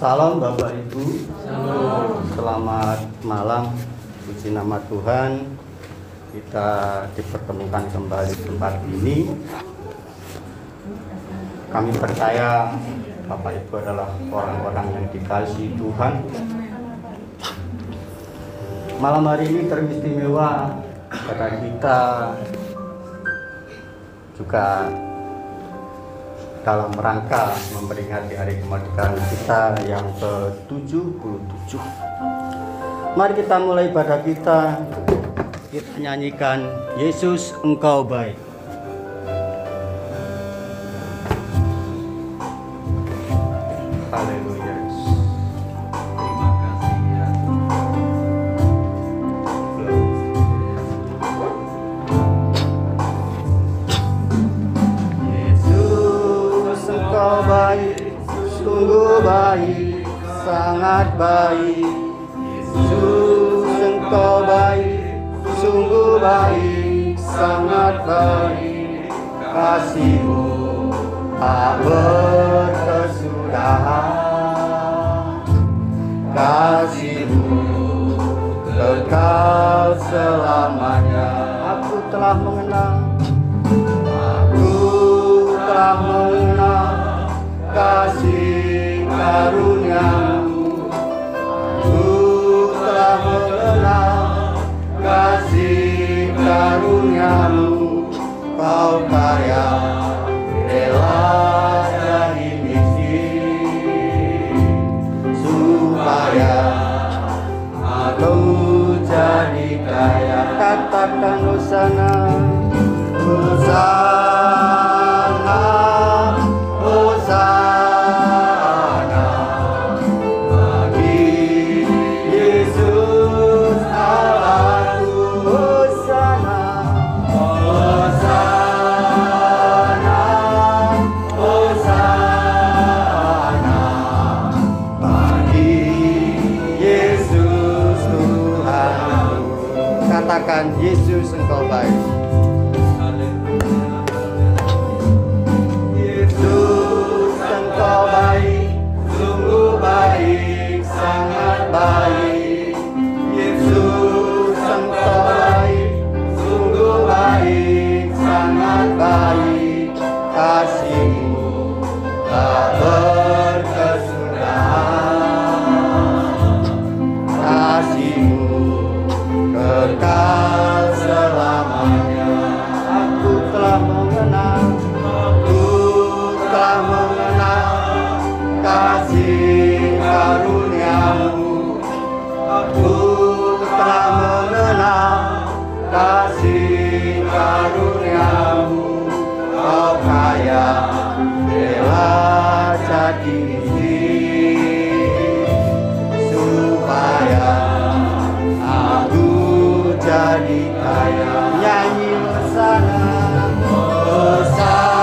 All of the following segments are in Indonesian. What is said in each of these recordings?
Salam Bapak Ibu. Selamat malam. Puji nama Tuhan. Kita dipertemukan kembali di tempat ini. Kami percaya Bapak Ibu adalah orang-orang yang dikasihi Tuhan. Malam hari ini teristimewa karena kita juga dalam rangka memperingati hari kemerdekaan kita yang ke-77. Mari kita mulai ibadah kita. Kita nyanyikan Yesus Engkau Baik. Haleluya. Terima kasih ya. Yesus Engkau baik, sungguh baik, sangat baik. Yesus Engkau baik, sungguh baik, sangat baik. Kasih-Mu tak berkesudahan, kasih-Mu kekal selamanya. Aku telah mengenal, aku telah mengenal kasih karunia-Mu. Aku telah mengenal kasih karunia-Mu. Kau kaya, rela jadi miskin, supaya aku jadi kaya. Katakan Hosana, Hosana, Hosana bagi Yesus Allahku. Hosana, Hosana, Hosana bagi Yesus Tuhanku. Katakan Yesus Engkau baik. Yesus Engkau baik, sungguh baik, sangat baik. Yesus Engkau baik, sungguh baik, sangat baik. Kasih-Mu tak berkesudahan, kasih-Mu kekal selamanya. Aku telah mengenal, aku telah mengenal kasih karunia-Mu. Aku telah mengenal kasih karunia-Mu. Kau kaya, rela jadi miskin, supaya aku jadi kaya. Nyanyi Hosana, Hosana,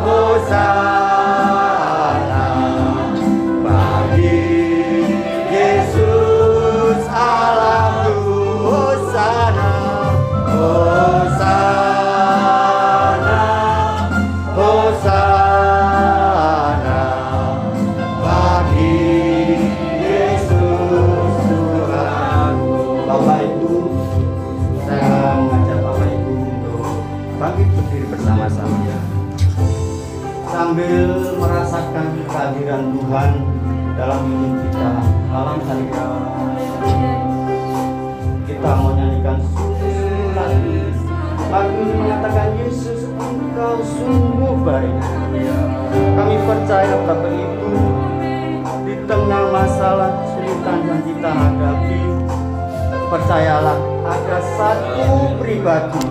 Hosana bagi Yesus Allahku. Hosana, Hosana, Hosana bagi Yesus Tuhanku. Bapak Ibu, saya mengajak Bapak Ibu untuk bangkit berdiri bersama-sama sambil merasakan kehadiran Tuhan dalam hidup kita malam hari ini. Kita mau nyanyikan sungguh lagu. Lagu ini mengatakan Yesus Engkau sungguh baik. Kami percaya Bapak Ibu, di tengah masalah kesulitan yang kita hadapi, percayalah ada satu pribadi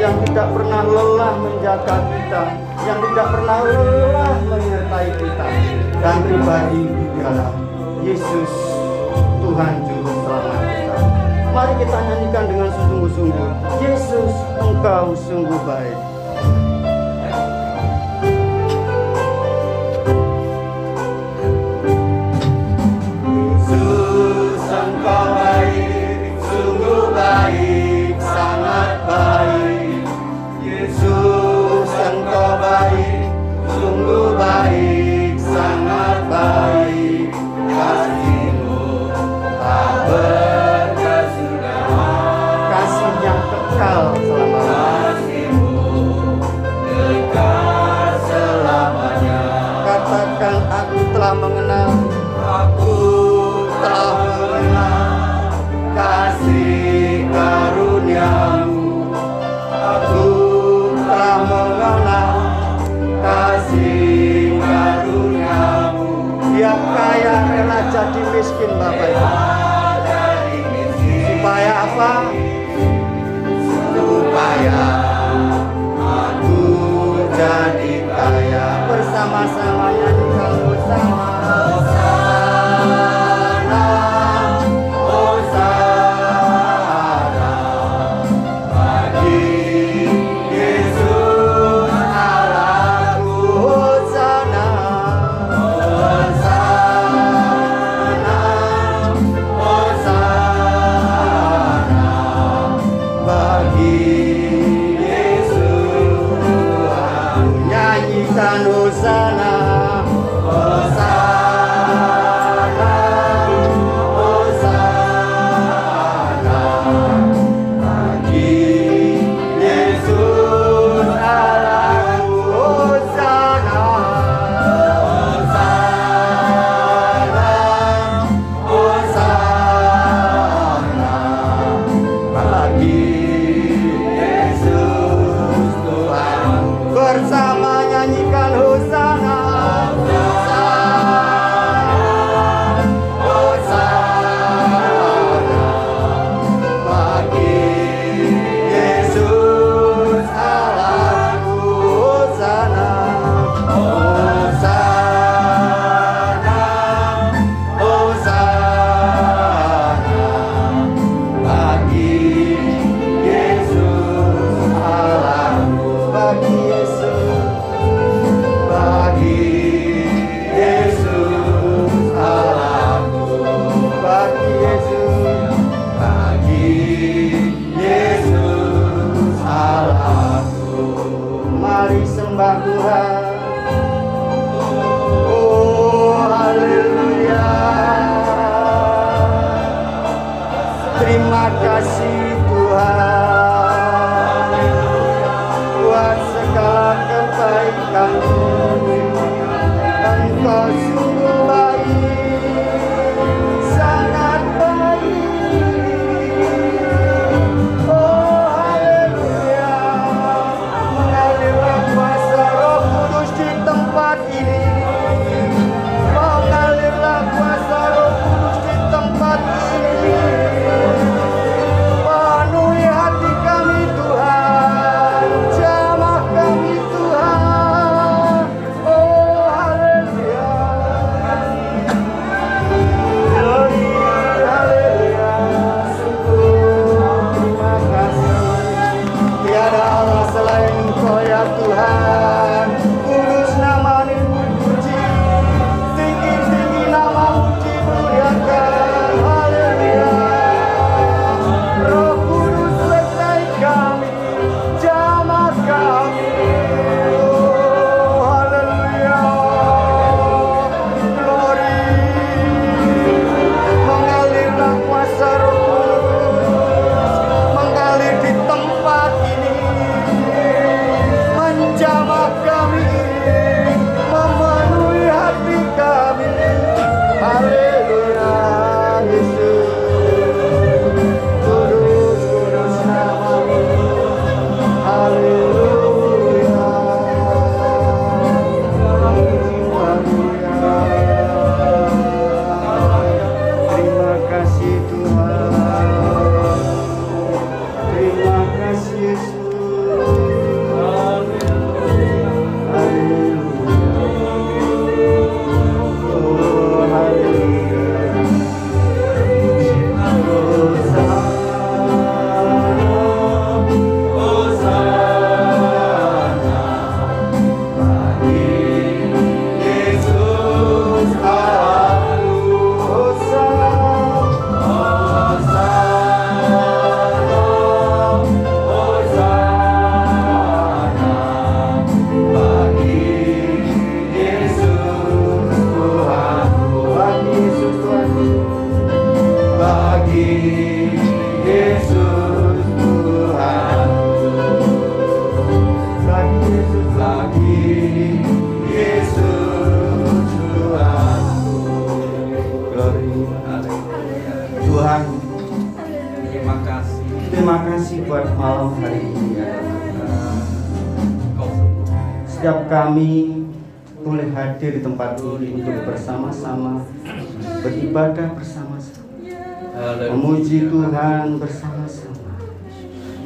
yang tidak pernah lelah menjaga kita, yang tidak pernah lelah menyertai kita, dan pribadi itu adalah Yesus Tuhan Juru Selamat kita. Mari kita nyanyikan dengan sungguh-sungguh, Yesus Engkau sungguh baik. Yesus Engkau baik, sungguh baik, sangat baik. Yesus Engkau baik, sungguh baik, Bapak Ibu. Supaya apa? Supaya aku jadi kaya. Bersama-sama nyanyikan bersama. Terima kasih Tuhan buat segala kebaikan-Mu. Engkau sungguh baik, sangat baik. Oh haleluya, mengalirlah kuasa Roh Kudus di tempat ini. Mengalirlah kuasa Roh Kudus di tempat ini. Penuhi hati kami Tuhan, jamah kami Tuhan. Oh haleluya, glory haleluya, syukur terima kasih. Tiada Allah selain Engkau ya Tuhan, kudus nama-Mu dipuji, tinggi-tinggi nama-Mu dimuliakan. Haleluya. Roh Kudus sertai kami, jamah kami. Oh haleluya, glory. Mengalirlah kuasa Roh Kudus, mengalir di tempat ini, menjamah kami, memenuhi hati kami. Haleluya, Yesus. Kudus, kudus nama-Mu. Haleluya. Haleluya. Terima kasih Tuhan. Terima kasih Yesus. Haleluya. Oh haleluya. Tuhan, Terima kasih. terima kasih buat malam hari ini ya Tuhan. Kau sungguh Setiap kami boleh hadir di tempat ini untuk bersama-sama beribadah bersama-sama. memuji Tuhan bersama-sama,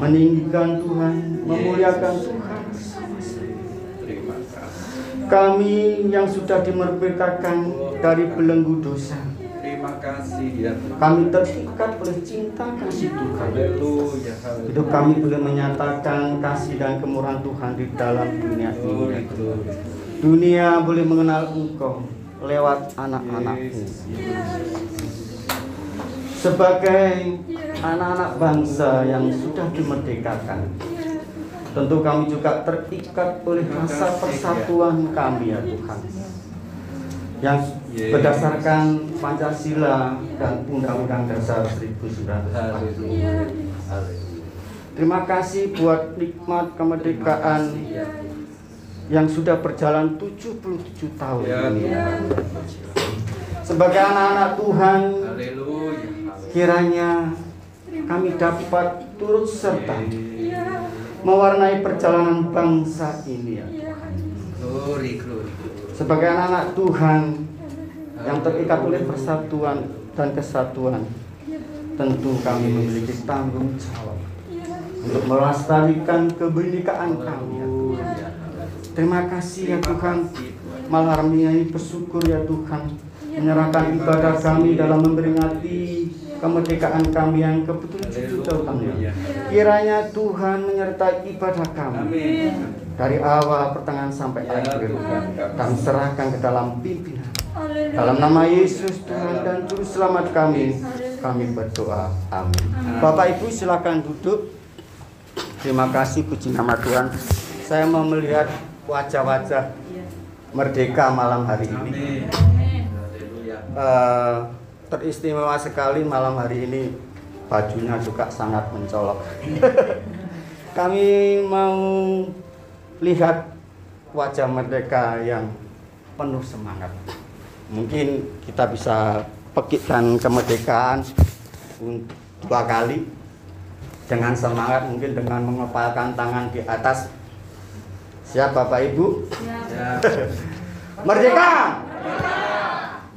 meninggikan Tuhan, memuliakan Tuhan bersama-sama. Terima kasih. Kami yang sudah dimerdekakan dari belenggu dosa, Terima kasih ya Tuhan. kami terikat oleh cinta kasih Tuhan. Haleluya. Hidup kami boleh menyatakan kasih dan kemurahan Tuhan di dalam dunia Glory, ini. glory. Dunia boleh mengenal Engkau lewat anak-anak-Mu. Sebagai anak-anak bangsa yang sudah dimerdekakan, tentu kami juga terikat oleh rasa persatuan kami ya Tuhan, yang berdasarkan Pancasila dan Undang-Undang Dasar 1945. Haleluya. Terima kasih buat nikmat kemerdekaan yang sudah berjalan 77 tahun Ya, ini. Tuhan. Sebagai anak-anak Tuhan, Haleluya. kiranya kami dapat turut serta mewarnai perjalanan bangsa ini ya Tuhan. Glory, glory. Sebagai anak-anak Tuhan yang terikat oleh persatuan dan kesatuan, tentu kami memiliki tanggung jawab untuk melestarikan kebinekaan kami ya Tuhan. Terima kasih ya Tuhan, malam ini bersyukur ya Tuhan, menyerahkan ibadah kami dalam memperingati kemerdekaan kami yang ke-77 tahun ya. Kiranya Tuhan menyertai ibadah kami Amin. dari awal pertengahan sampai akhir. Kami serahkan ke dalam pimpinan. Dalam nama Yesus Tuhan dan Juru Selamat kami berdoa. Amin. Bapak Ibu silakan duduk. Terima kasih, puji nama Tuhan. Saya mau melihat wajah-wajah merdeka malam hari ini. Amin. Haleluya. Teristimewa sekali malam hari ini, bajunya juga sangat mencolok. Kami mau lihat wajah merdeka yang penuh semangat. Mungkin kita bisa pekikkan kemerdekaan 2 kali dengan semangat, mungkin dengan mengepalkan tangan di atas. Siap Bapak Ibu? Ya. Merdeka!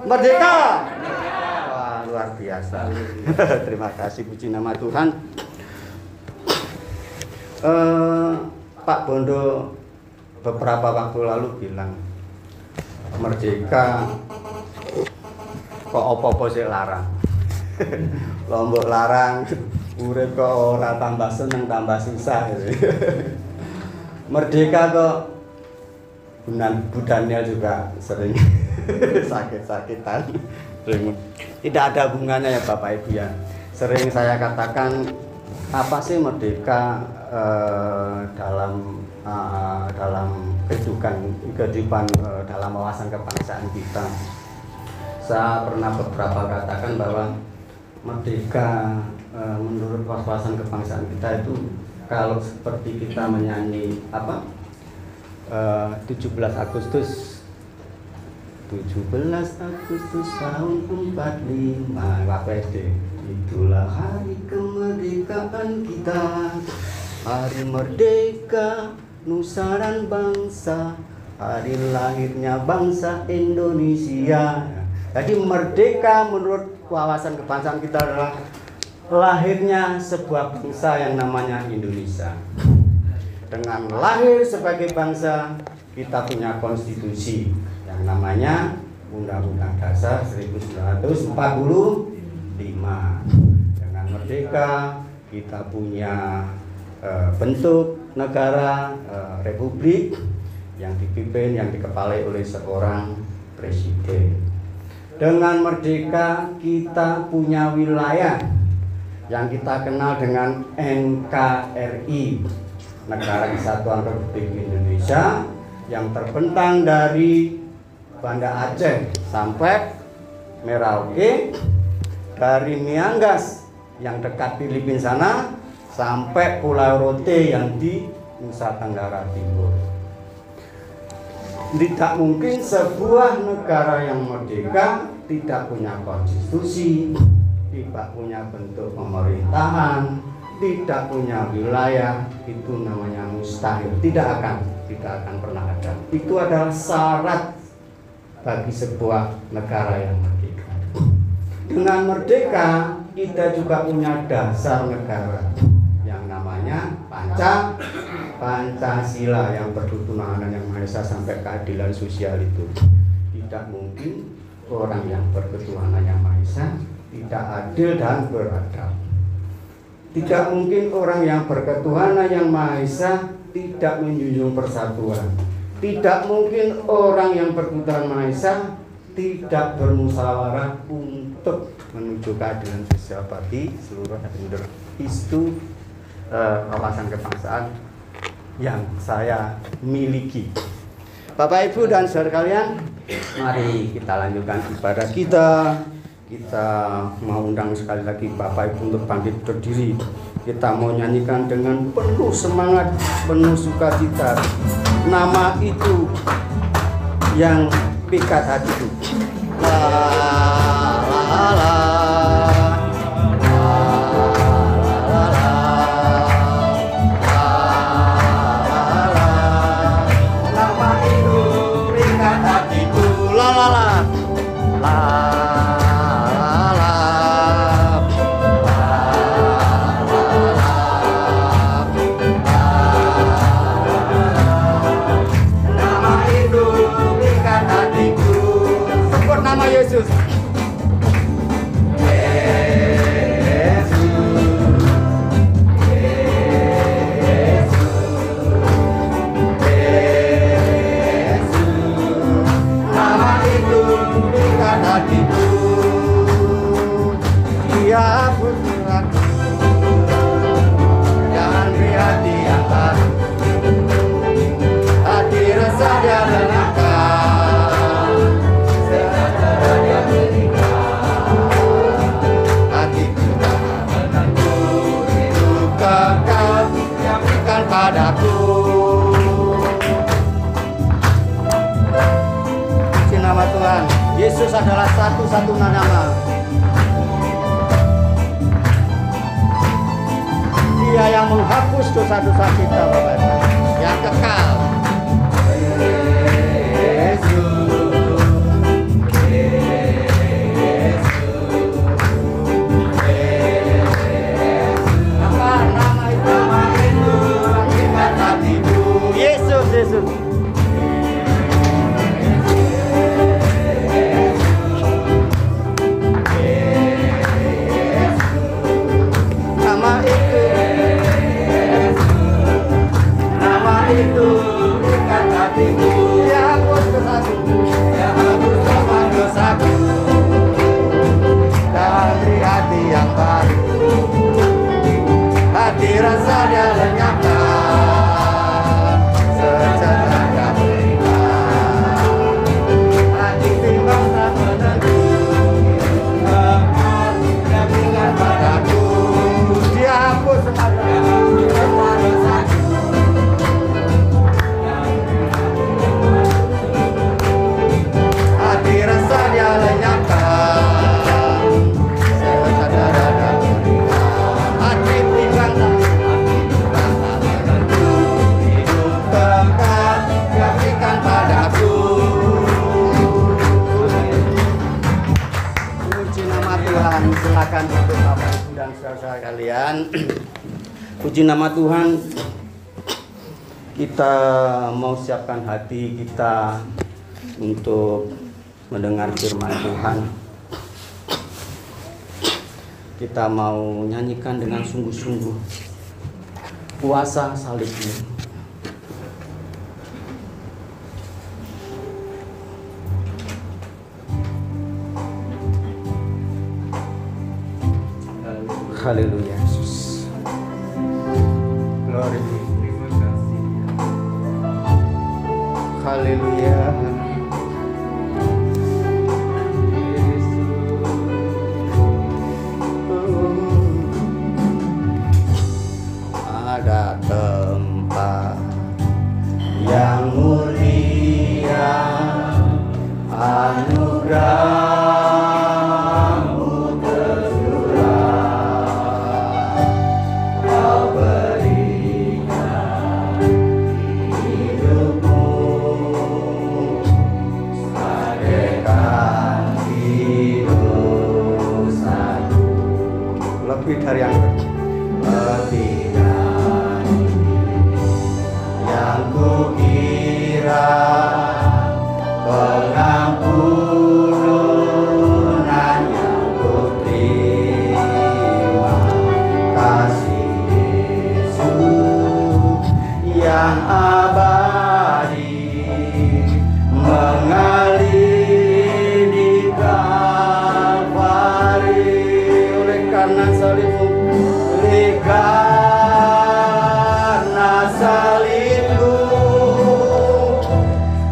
Merdeka! Wah, luar biasa. Terima kasih, puji nama Tuhan. Pak Bondo beberapa waktu lalu bilang, merdeka kok apa-apa sih larang. Lombok larang, urip kok ora tambah seneng tambah susah. Merdeka kok Bu Daniel juga sering sakit-sakitan. Tidak ada hubungannya ya Bapak Ibu ya. Sering saya katakan, apa sih merdeka dalam kehidupan dalam wawasan kebangsaan kita. Saya pernah beberapa katakan bahwa merdeka menurut wawasan kebangsaan kita itu kalau seperti kita menyanyi 17 Agustus tahun 45 WPD, itulah hari kemerdekaan kita, hari merdeka nusa dan bangsa, hari lahirnya bangsa Indonesia. Jadi merdeka menurut wawasan kebangsaan kita adalah lahirnya sebuah bangsa yang namanya Indonesia. Dengan lahir sebagai bangsa, kita punya konstitusi yang namanya Undang-Undang Dasar 1945. Dengan merdeka, kita punya bentuk negara republik yang dipimpin, yang dikepalai oleh seorang presiden. Dengan merdeka, kita punya wilayah yang kita kenal dengan NKRI, Negara Kesatuan Republik Indonesia, yang terbentang dari Banda Aceh sampai Merauke, dari Miangas yang dekat Filipina sana sampai Pulau Rote yang di Nusa Tenggara Timur. Tidak mungkin sebuah negara yang merdeka tidak punya konstitusi, tidak punya bentuk pemerintahan, tidak punya wilayah. Itu namanya mustahil, tidak akan pernah ada. Itu adalah syarat bagi sebuah negara yang merdeka. Dengan merdeka, kita juga punya dasar negara yang namanya Pancasila yang berketuhanan yang Maha Esa sampai keadilan sosial itu. Tidak mungkin orang yang berketuhanan yang Maha Esa tidak adil dan beradab. Tidak mungkin orang yang berketuhanan yang Maha Esa tidak menjunjung persatuan. Tidak mungkin orang yang berketuhanan Maha Esa tidak bermusyawarah untuk menuju keadilan sosial bagi seluruh rakyat. Itu wawasan kebangsaan yang saya miliki. Bapak Ibu dan saudara kalian, mari kita lanjutkan ibadah kita. Kita mau undang sekali lagi Bapak Ibu untuk bangkit berdiri. Kita mau nyanyikan dengan penuh semangat, penuh sukacita. Nama itu yang pikat hatiku. La la la. Yesus. Nama itu pikat hatiku. Dia bergerak, jangan beri hati yang baru. Hati rasa dia lenyapkan. Padaku. Puji nama Tuhan. Yesus adalah satu-satunya nama. Dia yang menghapus dosa-dosa kita, Bapak Ibu, yang kekal. Yesus. Nama itu pikat hatiku. Dia hapus dosaku, dia hapus dosaku. Dari hati yang baru, hati rasa dia lenyapkan. Silakan untuk Bapak Ibu dan saudara kalian. Puji nama Tuhan. Kita mau siapkan hati kita untuk mendengar firman Tuhan. Kita mau nyanyikan dengan sungguh-sungguh kuasa salibmu. Haleluya Yesus. Glory. Haleluya. Ada tempat yang mulia, anugerah yang abadi mengalir di Kalvari. Oleh karena salibmu, oleh karena salibmu,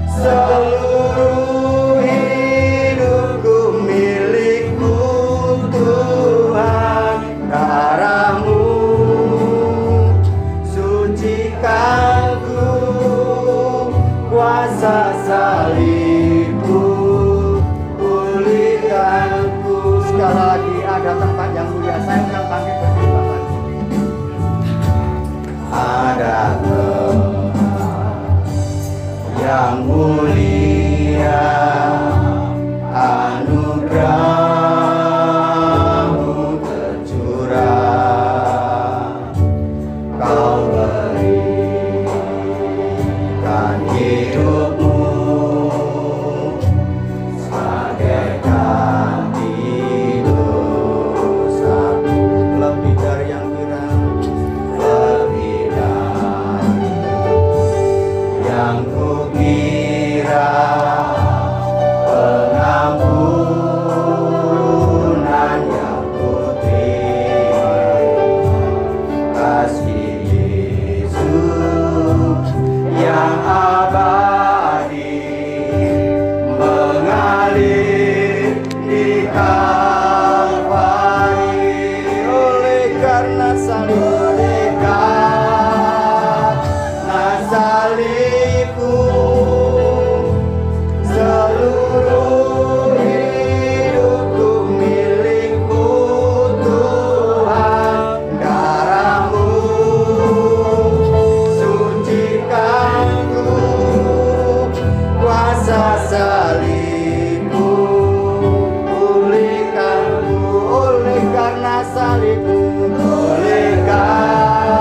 seluruh hidupku milikmu Tuhan. Darahmu sucikan ku, kuasa salibmu pulihkan ku. Sekali lagi ada tempat yang mulia, saya undang bangkit berdiri Bapak. Ada tempat yang mulia, anugerahmu tercurah. Kau berikan hidupmu sebagai ganti dosaku. Lebih dari yang kira, lebih dari yang kukira, pengampunan yang kuterima. Kasih Yesus yang abadi mengalir di Kalvari. Oleh karena salib, oleh karena salibku, seluruh hidupku milikmu Tuhan. Darahmu sucikan ku, kuasa salibmu pulihkan ku. Oleh karena salibmu, oleh karena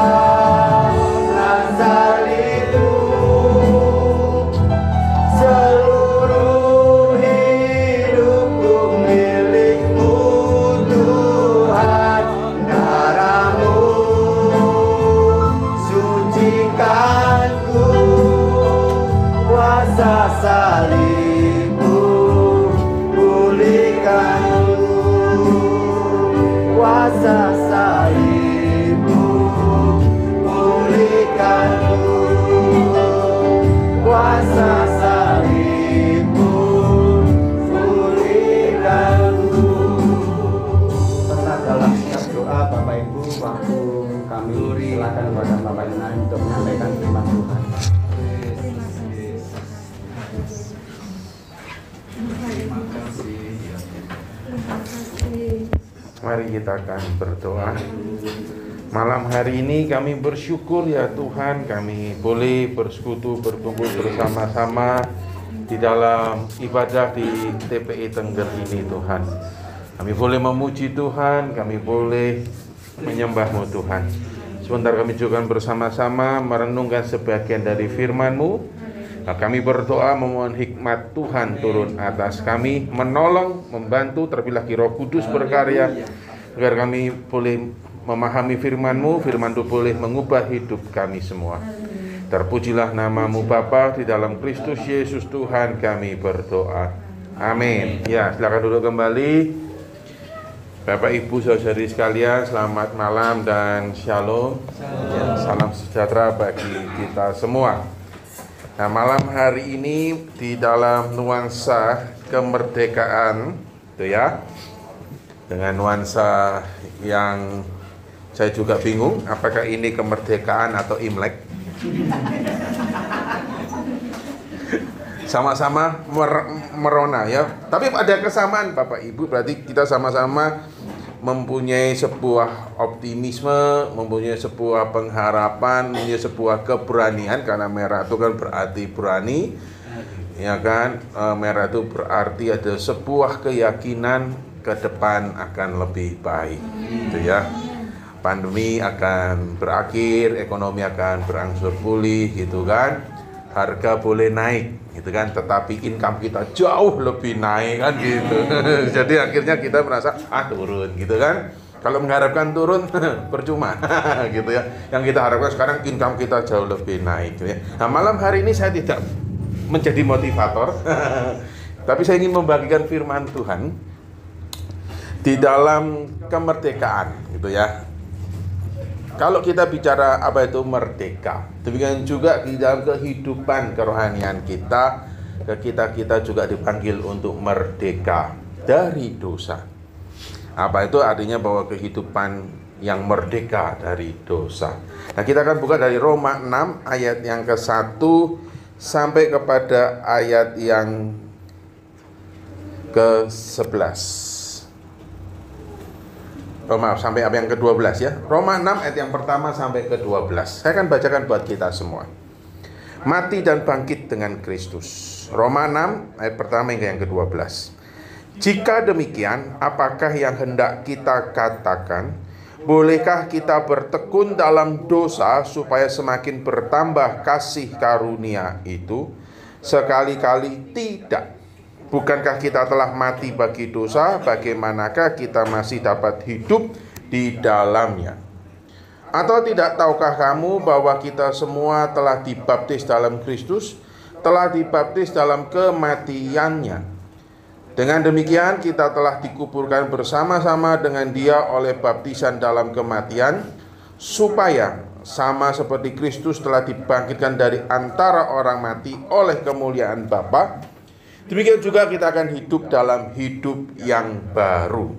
salibmu, seluruh hidupku milikmu Tuhan. Darahmu sucikan ku, kuasa salibmu pulihkan ku, kuasa salibmu pulihkan ku, kuasa salibmu pulihkan ku. Tetap dalam setiap doa Bapak Ibu, waktu kami silakan kepada Bapak Ibu untuk menyampaikan firman Tuhan. Mari kita akan berdoa. Malam hari ini kami bersyukur ya Tuhan, kami boleh bersekutu, berkumpul bersama-sama di dalam ibadah di TPI Tengger ini Tuhan. Kami boleh memuji Tuhan, kami boleh menyembah-Mu Tuhan. Sebentar kami juga bersama-sama merenungkan sebagian dari firman-Mu. Nah, kami berdoa memohon hikmat Tuhan turun atas kami, menolong, membantu, terlebih lagi Roh Kudus berkarya, agar kami boleh memahami firman-Mu, firman-Mu boleh mengubah hidup kami semua. Terpujilah nama-Mu Bapa, di dalam Kristus Yesus Tuhan kami berdoa. Amin. Ya, silakan duduk kembali. Bapak Ibu saudari sekalian, selamat malam dan shalom. Salam sejahtera bagi kita semua. Nah, malam hari ini di dalam nuansa kemerdekaan, itu ya, dengan nuansa yang saya juga bingung, apakah ini kemerdekaan atau Imlek? Sama-sama merona ya, tapi ada kesamaan Bapak Ibu, berarti kita sama-sama mempunyai sebuah optimisme, mempunyai sebuah pengharapan, mempunyai sebuah keberanian, karena merah itu kan berarti berani, ya kan? Merah itu berarti ada sebuah keyakinan ke depan akan lebih baik, gitu ya. Pandemi akan berakhir, ekonomi akan berangsur pulih, gitu kan? Harga boleh naik, gitu kan? Tetapi income kita jauh lebih naik, kan gitu. Jadi akhirnya kita merasa turun, gitu kan? Kalau mengharapkan turun percuma gitu ya. Yang kita harapkan sekarang income kita jauh lebih naik gitu ya. Nah, malam hari ini saya tidak menjadi motivator tapi saya ingin membagikan firman Tuhan di dalam kemerdekaan gitu ya. Kalau kita bicara apa itu merdeka, demikian juga di dalam kehidupan kerohanian kita juga dipanggil untuk merdeka dari dosa. Apa itu artinya? Bahwa kehidupan yang merdeka dari dosa. Nah, kita akan buka dari Roma 6 ayat yang ke-1 sampai kepada ayat yang ke-11. Oh maaf, sampai apa yang ke-12 ya. Roma 6 ayat yang pertama sampai ke-12. Saya akan bacakan buat kita semua. Mati dan bangkit dengan Kristus. Roma 6 ayat pertama hingga yang ke-12. Jika demikian, apakah yang hendak kita katakan? Bolehkah kita bertekun dalam dosa supaya semakin bertambah kasih karunia itu? Sekali-kali tidak. Bukankah kita telah mati bagi dosa? Bagaimanakah kita masih dapat hidup di dalamnya? Atau tidak tahukah kamu bahwa kita semua telah dibaptis dalam Kristus, telah dibaptis dalam kematiannya? Dengan demikian kita telah dikuburkan bersama-sama dengan Dia oleh baptisan dalam kematian, supaya sama seperti Kristus telah dibangkitkan dari antara orang mati oleh kemuliaan Bapa, demikian juga kita akan hidup dalam hidup yang baru.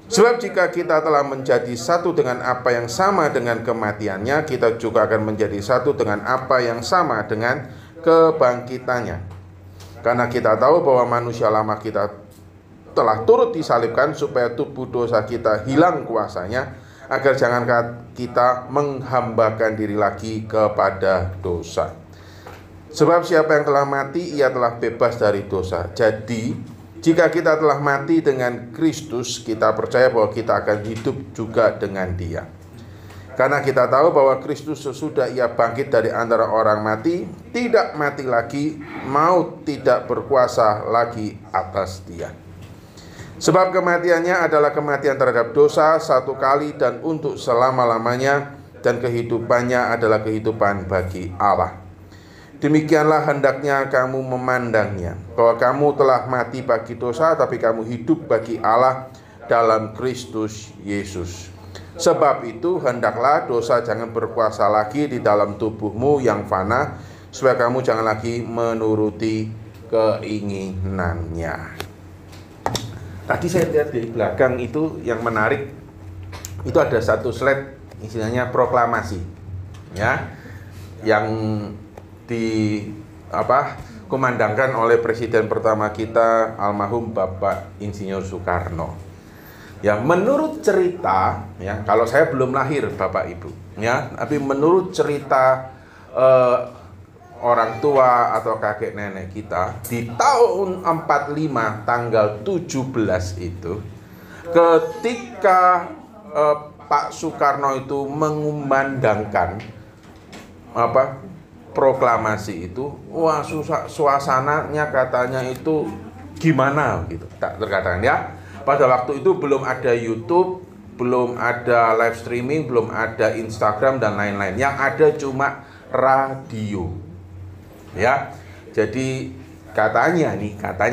Sebab jika kita telah menjadi satu dengan apa yang sama dengan kematiannya, kita juga akan menjadi satu dengan apa yang sama dengan kebangkitannya. Karena kita tahu bahwa manusia lama kita telah turut disalibkan supaya tubuh dosa kita hilang kuasanya, agar jangan kita menghambakan diri lagi kepada dosa. Sebab siapa yang telah mati, ia telah bebas dari dosa. Jadi, jika kita telah mati dengan Kristus, kita percaya bahwa kita akan hidup juga dengan Dia. Karena kita tahu bahwa Kristus sesudah Ia bangkit dari antara orang mati, tidak mati lagi, maut tidak berkuasa lagi atas Dia. Sebab kematiannya adalah kematian terhadap dosa satu kali dan untuk selama-lamanya, dan kehidupannya adalah kehidupan bagi Allah. Demikianlah hendaknya kamu memandangnya, bahwa kamu telah mati bagi dosa, tapi kamu hidup bagi Allah dalam Kristus Yesus. Sebab itu hendaklah dosa jangan berkuasa lagi di dalam tubuhmu yang fana, supaya kamu jangan lagi menuruti keinginannya. Tadi saya lihat di belakang itu yang menarik, itu ada satu slide istilahnya proklamasi, ya, yang kumandangkan oleh presiden pertama kita almarhum Bapak Insinyur Soekarno. Ya, menurut cerita, ya, kalau saya belum lahir Bapak Ibu, ya, tapi menurut cerita orang tua atau kakek nenek kita di tahun 45 tanggal 17 itu, ketika Pak Soekarno itu mengumandangkan proklamasi itu, wah, suasananya katanya itu gimana gitu, tak terkatakan ya. Pada waktu itu belum ada YouTube, belum ada live streaming, belum ada Instagram dan lain-lain. Yang ada cuma radio. Ya. Jadi katanya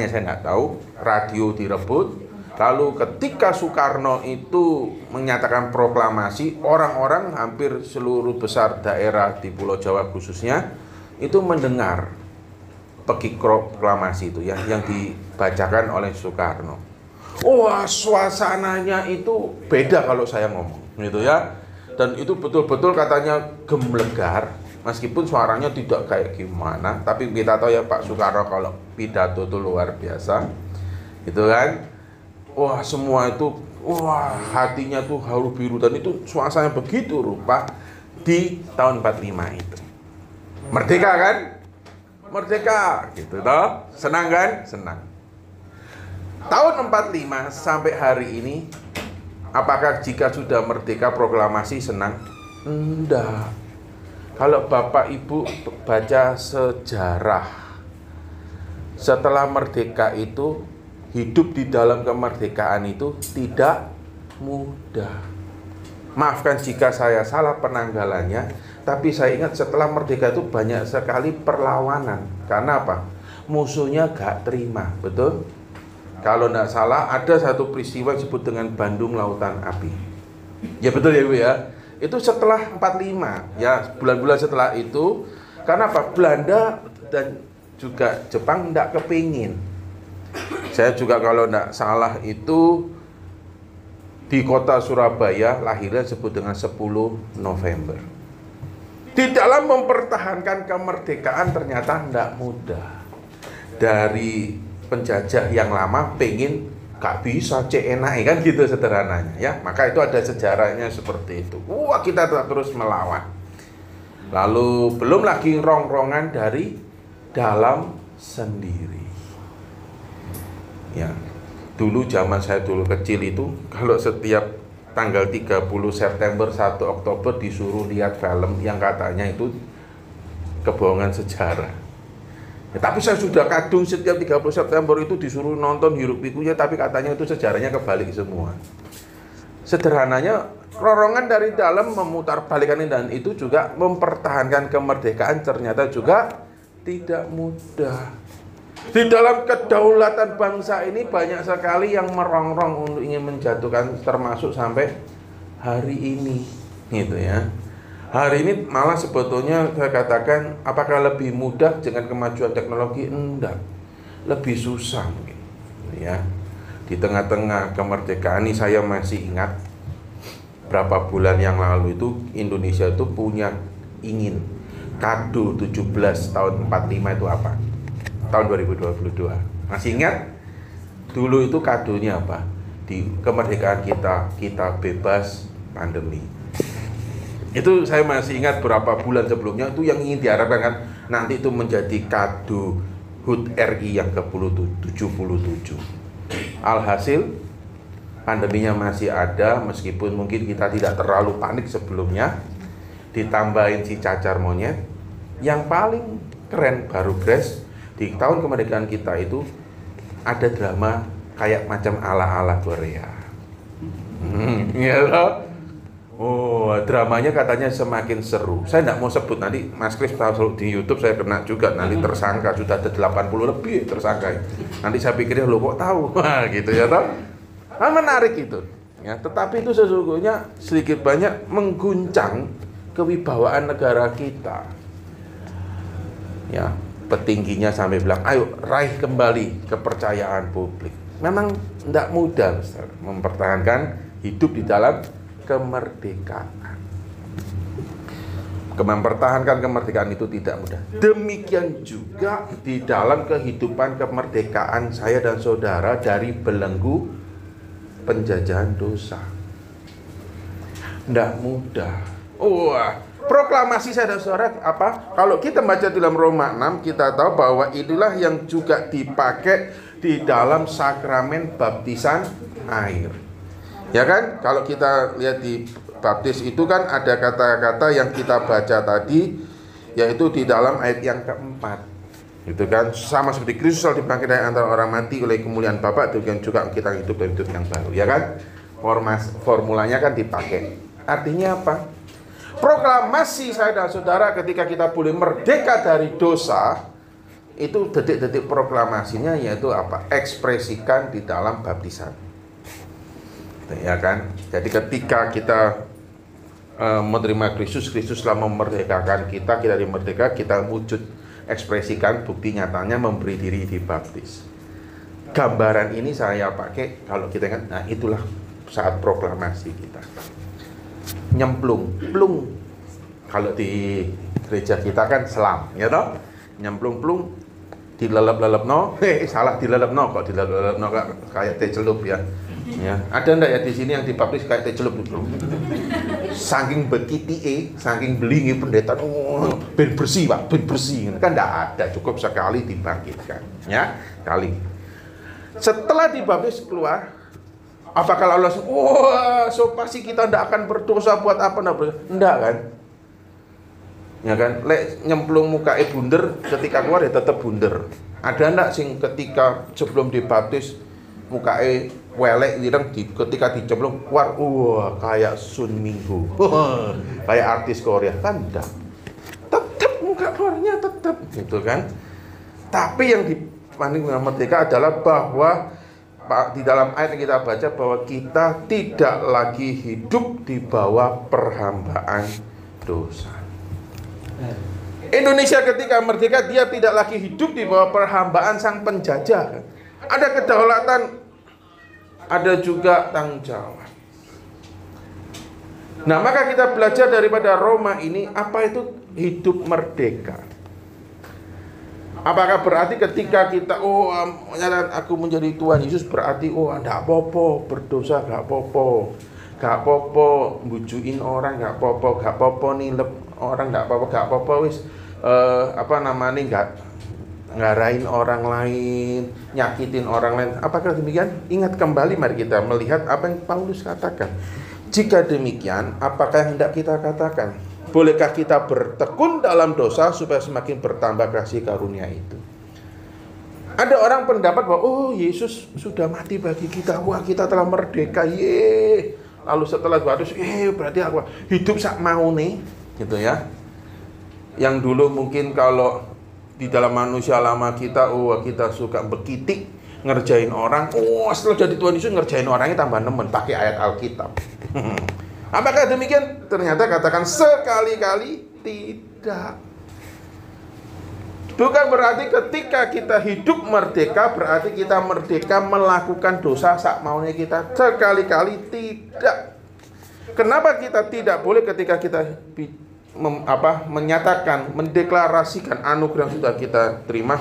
saya nggak tahu, radio direbut. Lalu ketika Soekarno itu menyatakan proklamasi, orang-orang hampir seluruh besar daerah di Pulau Jawa khususnya itu mendengar proklamasi itu ya, yang dibacakan oleh Soekarno. Wah, suasananya itu beda kalau saya ngomong gitu ya. Dan itu betul-betul katanya gemlegar, meskipun suaranya tidak kayak gimana, tapi kita tahu ya Pak Soekarno kalau pidato itu luar biasa gitu kan. Wah, semua itu, wah, hatinya tuh haru biru, dan itu suasana begitu rupa di tahun 45 itu. Merdeka kan? Merdeka gitu toh. Senang kan? Senang. Tahun 45 sampai hari ini, apakah jika sudah merdeka proklamasi senang? Enggak. Kalau Bapak Ibu baca sejarah, setelah merdeka itu, hidup di dalam kemerdekaan itu tidak mudah. Maafkan jika saya salah penanggalannya, tapi saya ingat setelah merdeka itu banyak sekali perlawanan. Karena apa? Musuhnya gak terima, betul? Kalau tidak salah, ada satu peristiwa disebut dengan Bandung Lautan Api. Ya betul ya Bu ya. Itu setelah 45, ya bulan-bulan setelah itu. Karena apa? Belanda dan juga Jepang tidak kepingin. Saya juga kalau tidak salah itu di kota Surabaya lahirnya disebut dengan 10 November. Di dalam mempertahankan kemerdekaan ternyata tidak mudah. Dari penjajah yang lama pengen gak bisa CNI kan gitu sederhananya ya. Maka itu ada sejarahnya seperti itu. Wah, kita terus melawan. Lalu belum lagi rongrongan dari dalam sendiri. Ya. Dulu zaman saya dulu kecil itu kalau setiap tanggal 30 September 1 Oktober disuruh lihat film yang katanya itu kebohongan sejarah. Ya, tapi saya sudah kadung setiap 30 September itu disuruh nonton hiruk pikuknya, tapi katanya itu sejarahnya kebalik semua. Sederhananya, rorongan dari dalam memutar balikan ini, dan itu juga mempertahankan kemerdekaan ternyata juga tidak mudah. Di dalam kedaulatan bangsa ini banyak sekali yang merongrong untuk ingin menjatuhkan, termasuk sampai hari ini, gitu ya. Hari ini malah sebetulnya saya katakan, apakah lebih mudah dengan kemajuan teknologi? Enggak, lebih susah mungkin, ya. Di tengah-tengah kemerdekaan ini saya masih ingat berapa bulan yang lalu itu Indonesia itu punya ingin kado 17 tahun 45 itu apa? Tahun 2022. Masih ingat? Dulu itu kadonya apa? Di kemerdekaan kita bebas pandemi. Itu saya masih ingat berapa bulan sebelumnya itu yang ingin diharapkan kan nanti itu menjadi kado HUT RI yang ke-77. Alhasil pandeminya masih ada, meskipun mungkin kita tidak terlalu panik sebelumnya. Ditambahin si cacar monyet. Yang paling keren baru Grace, di tahun kemerdekaan kita itu ada drama kayak macam ala-ala Korea. Iya loh. Oh, dramanya katanya semakin seru. Saya tidak mau sebut, nanti Mas Kris tahu di YouTube saya kena juga, nanti tersangka, sudah ada 80 lebih tersangka. Nanti saya pikirnya lo kok tahu, wah gitu ya toh. Nah, menarik itu. Ya, tetapi itu sesungguhnya sedikit banyak mengguncang kewibawaan negara kita. Ya, petingginya sampai bilang, ayo raih kembali kepercayaan publik. Memang tidak mudah Ustaz, mempertahankan hidup di dalam kemerdekaan. Mempertahankan kemerdekaan itu tidak mudah. Demikian juga di dalam kehidupan kemerdekaan saya dan saudara dari belenggu penjajahan dosa. Tidak mudah. Wah, proklamasi saya dan saudara apa? Kalau kita baca di dalam Roma 6, kita tahu bahwa itulah yang juga dipakai di dalam sakramen baptisan air. Ya kan? Kalau kita lihat di baptis itu kan ada kata-kata yang kita baca tadi, yaitu di dalam ayat yang keempat. Itu kan sama seperti Kristus dibangkit dari antara orang mati oleh kemuliaan Bapa, demikian juga kita hidup dalam hidup yang baru. Ya kan? Formulanya kan dipakai. Artinya apa? Proklamasi saya dan saudara ketika kita boleh merdeka dari dosa, itu detik-detik proklamasinya yaitu apa? Ekspresikan di dalam baptisan. Ya kan? Jadi ketika kita menerima Kristus, Kristus telah memerdekakan kita dimerdeka, kita wujud ekspresikan bukti nyatanya memberi diri dibaptis. Gambaran ini saya pakai kalau kita ingat, nah itulah saat proklamasi kita. Nyemplung, plung. Kalau di gereja kita kan selam, ya toh? Nyemplung, plung, dilelep-lelep no, salah dilelep no, kok dilelep no kayak teh celup ya. Ya, ada enggak ya di sini yang dibaptis kayak teh celup gitu? Saking bekiti, saking belingi pendeta, ben bersih Pak, ben bersih. Kan enggak ada, cukup sekali dibangkitkan, ya, kali. Setelah dibaptis keluar, apakah Allah wah, so pasti kita enggak akan berdosa buat apa enggak kan? Ya kan, lek nyemplung muka bunder ketika keluar ya tetap bunder. Ada enggak sing ketika sebelum dibaptis mukanya welek direng ketika dicemplung keluar, wah kayak Sun Minggu. Kayak artis Korea kan enggak. Tetap muka keluarnya tetap gitu kan. Tapi yang dipandang dengan merdeka adalah bahwa di dalam ayat yang kita baca bahwa kita tidak lagi hidup di bawah perhambaan dosa. Indonesia ketika merdeka dia tidak lagi hidup di bawah perhambaan sang penjajah. Ada kedaulatan, ada juga tanggung jawab. Nah, maka kita belajar daripada Roma ini apa itu hidup merdeka. Apakah berarti ketika kita aku menjadi Tuhan Yesus berarti enggak apa-apa berdosa, enggak apa-apa bujuin orang, enggak apa-apa nilep orang, enggak apa-apa wis enggak ngarahin orang lain, nyakitin orang lain. Apakah demikian? Ingat kembali, mari kita melihat apa yang Paulus katakan. Jika demikian, apakah yang hendak kita katakan? Bolehkah kita bertekun dalam dosa supaya semakin bertambah kasih karunia itu? Ada orang pendapat bahwa Yesus sudah mati bagi kita. Wah, kita telah merdeka. Ye. Lalu setelah berarti aku hidup sak mau nih, gitu ya. Yang dulu mungkin kalau di dalam manusia lama kita, kita suka bekitik, ngerjain orang. Setelah jadi Tuhan Yesus ngerjain orangnya tambah nemen pakai ayat Alkitab. Apakah demikian? Ternyata katakan sekali-kali tidak. Bukan berarti ketika kita hidup merdeka berarti kita merdeka melakukan dosa sak maunya kita. Sekali-kali tidak. Kenapa kita tidak boleh ketika kita menyatakan, mendeklarasikan anugerah yang sudah kita terima,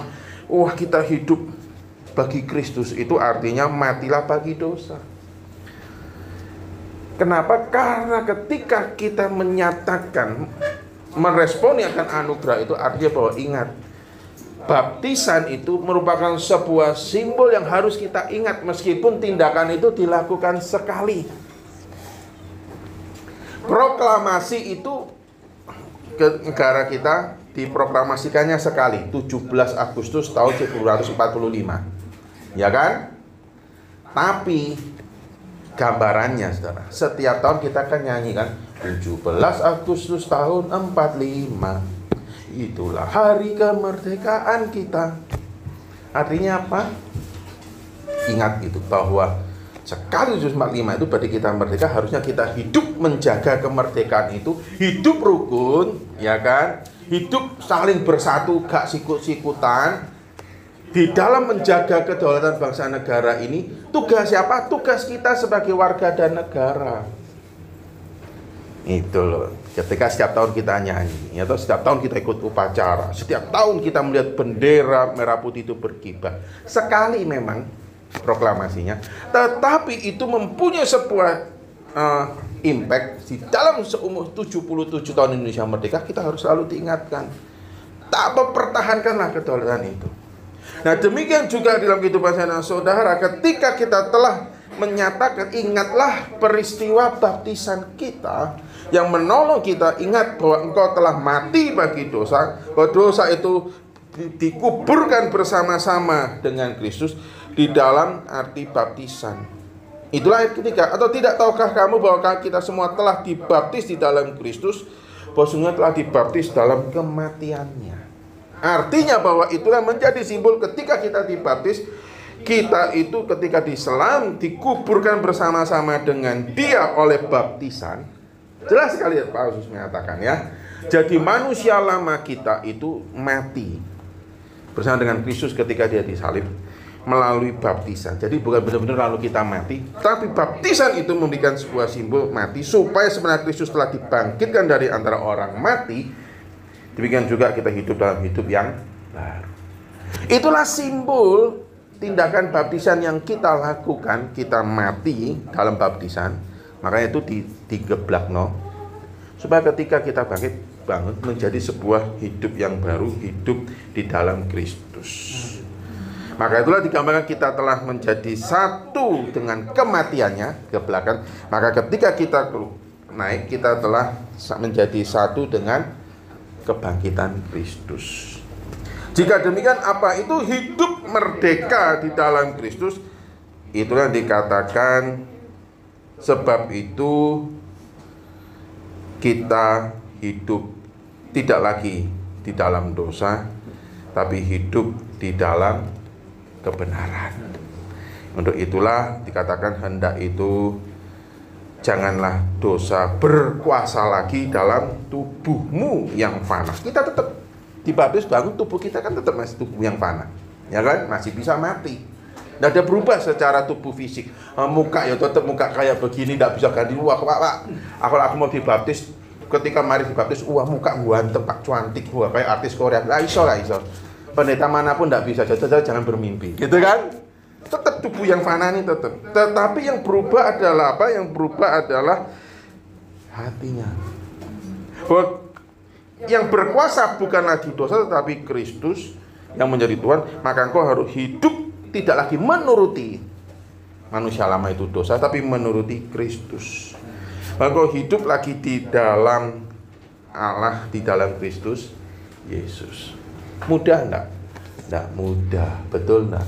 kita hidup bagi Kristus, itu artinya matilah bagi dosa. Kenapa? Karena ketika kita menyatakan, meresponi akan anugerah itu artinya bahwa ingat, baptisan itu merupakan sebuah simbol yang harus kita ingat meskipun tindakan itu dilakukan sekali. Proklamasi itu ke negara kita diproklamasikannya sekali, 17 Agustus tahun 1945. Ya kan? Tapi gambarannya saudara, setiap tahun kita kan nyanyi kan 17 Agustus tahun 45, itulah hari kemerdekaan kita. Artinya apa? Ingat itu bahwa sekali 1745 itu berarti kita merdeka, harusnya kita hidup menjaga kemerdekaan itu, hidup rukun, ya kan? Hidup saling bersatu, gak sikut-sikutan. Di dalam menjaga kedaulatan bangsa negara ini, tugas siapa? Tugas kita sebagai warga dan negara. Itu loh. Ketika setiap tahun kita nyanyi, atau setiap tahun kita ikut upacara, setiap tahun kita melihat bendera merah putih itu berkibar. Sekali memang proklamasinya, tetapi itu mempunyai sebuah impact di dalam seumur 77 tahun Indonesia merdeka. Kita harus selalu diingatkan, tak pertahankanlah kedaulatan itu. Nah, demikian juga dalam kehidupan saudara, ketika kita telah menyatakan, ingatlah peristiwa baptisan kita yang menolong kita ingat bahwa engkau telah mati bagi dosa, bahwa dosa itu dikuburkan bersama-sama dengan Kristus di dalam arti baptisan. Itulah ayat ketiga. Atau tidak tahukah kamu bahwa kita semua telah dibaptis di dalam Kristus, bahwa semua telah dibaptis dalam kematiannya. Artinya bahwa itulah menjadi simbol ketika kita dibaptis, kita itu ketika diselam, dikuburkan bersama-sama dengan Dia oleh baptisan. Jelas sekali Paulus mengatakan ya. Jadi manusia lama kita itu mati bersama dengan Kristus ketika Dia disalib melalui baptisan. Jadi bukan benar-benar lalu kita mati, tapi baptisan itu memberikan sebuah simbol mati supaya sebenarnya Kristus telah dibangkitkan dari antara orang mati. Demikian juga kita hidup dalam hidup yang baru. Itulah simbol tindakan baptisan yang kita lakukan. Kita mati dalam baptisan. Makanya itu digeblak supaya ketika kita bangun menjadi sebuah hidup yang baru, hidup di dalam Kristus. Maka itulah digambarkan kita telah menjadi satu dengan kematiannya ke belakang. Maka ketika kita naik, kita telah menjadi satu dengan kebangkitan Kristus. Jika demikian, apa itu hidup merdeka di dalam Kristus? itulah dikatakan sebab itu kita hidup tidak lagi di dalam dosa, tapi hidup di dalam kebenaran. Untuk itulah dikatakan hendak itu janganlah dosa berkuasa lagi dalam tubuhmu yang fana. Kita tetap dibaptis bangun, tubuh kita kan tetap masih tubuh yang fana, ya kan? Masih bisa mati. Tidak ada berubah secara tubuh fisik. Muka ya tetap muka kayak begini, tidak bisa ganti. Wah pak, aku mau dibaptis, ketika mari dibaptis, wah muka ganteng pak, cantik, wah kayak artis Korea. Lah iso. Pendeta manapun tidak bisa, jangan bermimpi, gitu kan? Tetap tubuh yang fana ini tetap. Tetapi yang berubah adalah apa? Yang berubah adalah hatinya. Yang berkuasa bukan lagi dosa, tetapi Kristus yang menjadi Tuhan. Maka engkau harus hidup tidak lagi menuruti manusia lama itu dosa, tapi menuruti Kristus. Engkau hidup lagi di dalam Allah, di dalam Kristus Yesus. Mudah enggak? Enggak mudah, betul enggak?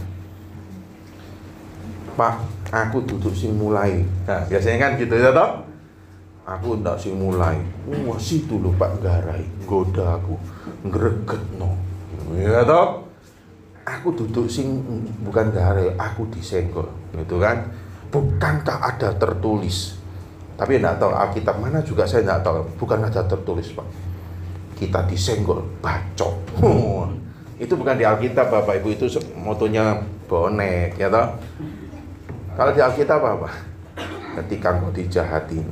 Pak, aku duduk sing mulai. Nah, biasanya kan gitu ya toh? Aku ndak sing mulai. Wah, situ lho Pak garai, goda aku, ngregetno. Ya toh? Aku duduk sing bukan garai, aku disenggol, gitu kan? Bukankah ada tertulis? Tapi enggak tahu Alkitab mana juga saya enggak tahu. Bukan ada tertulis, Pak. Kita disenggol, bacok. Itu bukan di Alkitab, Bapak Ibu, itu motonya bonek, ya toh? Kalau di Alkitab apa? Ketika engkau dijahatin,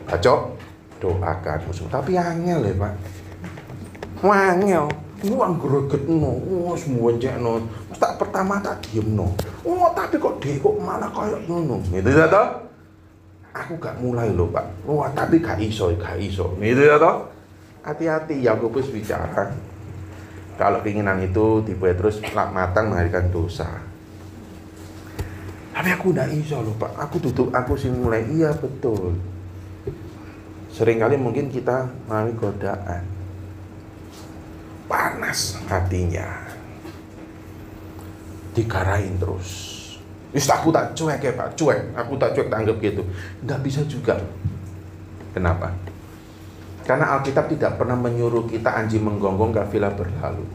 bacok, doakan musuh. Tapi angel ya Pak. Angel. Wah gregetno, semua cekno. Tak pertama tak diemno. Tapi kok dia kok malah kayak ngono. Gitu ya toh? Aku gak mulai loh Pak. Tapi gak iso. Gitu ya toh? Hati-hati, Yakobus bicara. Kalau keinginan itu dibuat terus matang melahirkan dosa. Tapi aku gak iso loh Pak. Aku sing mulai. Iya betul. Seringkali mungkin kita mengalami godaan. Panas hatinya, digarain terus. Aku tak cuek ya Pak, aku tak cuek, tak anggap gitu. Nggak bisa juga. Kenapa? Karena Alkitab tidak pernah menyuruh kita anjing menggonggong kafilah berlalu.